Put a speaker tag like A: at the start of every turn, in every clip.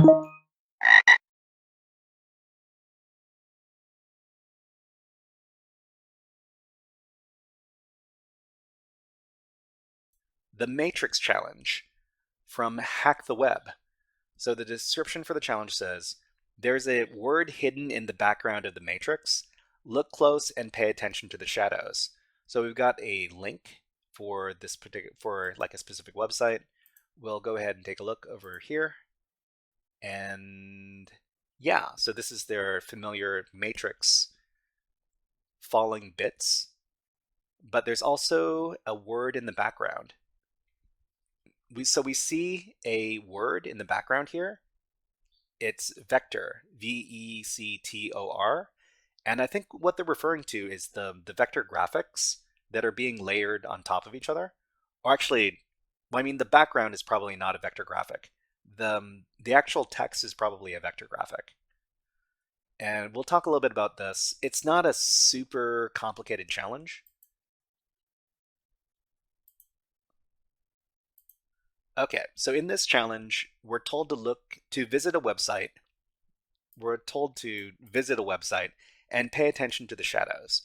A: The Matrix Challenge from Hack the Web. So the description for the challenge says, there's a word hidden in the background of the matrix. Look close and pay attention to the shadows. So we've got a link for this particular, for like a specific website. We'll go ahead and take a look over here. And yeah, so this is their familiar matrix falling bits. But there's also a word in the background. So we see a word in the background here. It's vector, VECTOR. And I think what they're referring to is the vector graphics that are being layered on top of each other. Or actually, well, I mean, the background is probably not a vector graphic. The actual text is probably a vector graphic. And we'll talk a little bit about this. It's not a super complicated challenge. Okay, so in this challenge, we're told to visit a website. We're told to visit a website and pay attention to the shadows.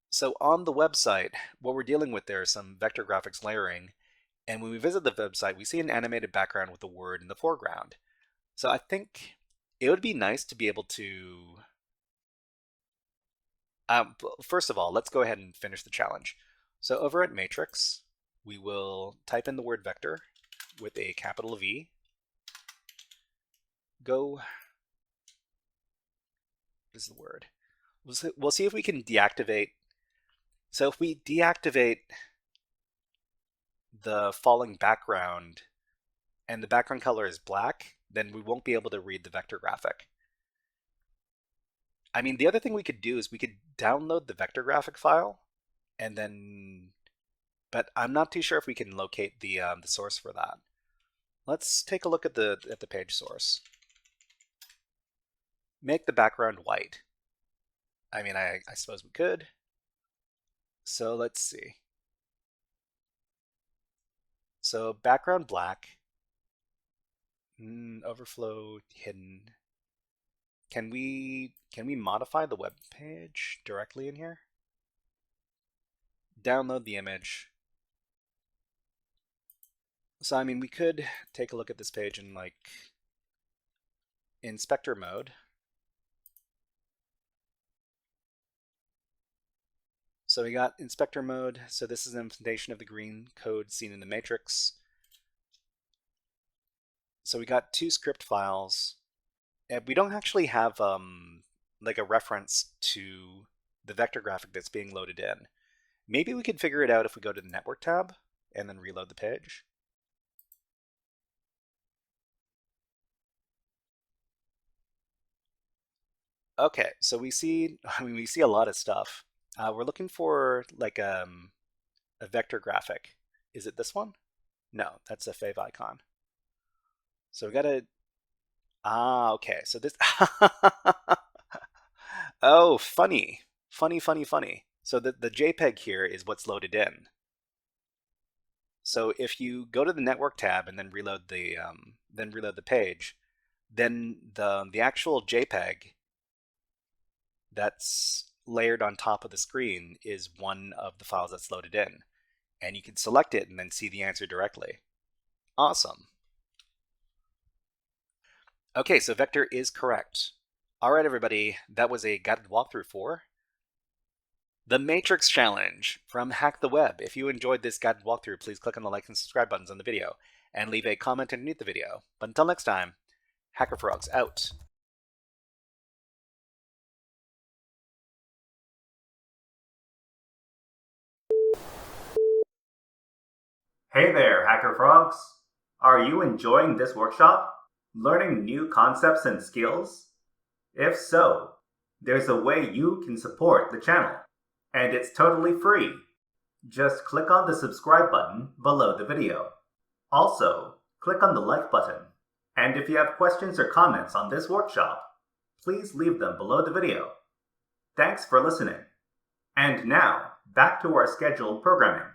A: So on the website, what we're dealing with there is some vector graphics layering. And when we visit the website, we see an animated background with a word in the foreground. So I think it would be nice to be able to... first of all, let's go ahead and finish the challenge. So over at Matrix, we will type in the word vector with a capital V. Go, what is the word? We'll see if we can deactivate. So if we deactivate the falling background and the background color is black, then we won't be able to read the vector graphic. I mean, the other thing we could do is we could download the vector graphic file and then, but I'm not too sure if we can locate the source for that. Let's take a look at the page source. Make the background white. I mean, I suppose we could. So let's see. So background black, overflow hidden. Can we modify the web page directly in here? Download the image. So I mean, we could take a look at this page in like inspector mode. So we got inspector mode. So this is an implementation of the green code seen in the matrix. So we got two script files. And we don't actually have like a reference to the vector graphic that's being loaded in. Maybe we could figure it out if we go to the network tab and then reload the page. Okay, so we see, I mean, we see a lot of stuff. We're looking for like a vector graphic. Is it this one? No, that's a fave icon. So we gotta, okay, so this, oh, funny. So the JPEG here is what's loaded in. So if you go to the network tab and then reload the page, then the actual JPEG that's layered on top of the screen is one of the files that's loaded in. And you can select it and then see the answer directly. Awesome. Okay, so vector is correct. All right, everybody, that was a guided walkthrough for the Matrix Challenge from Hack the Web. If you enjoyed this guided walkthrough, please click on the like and subscribe buttons on the video and leave a comment underneath the video. But until next time, HackerFrogs out.
B: Hey there, HackerFrogs! Are you enjoying this workshop? Learning new concepts and skills? If so, there's a way you can support the channel, and it's totally free. Just click on the subscribe button below the video. Also, click on the like button. And if you have questions or comments on this workshop, please leave them below the video. Thanks for listening. And now, back to our scheduled programming.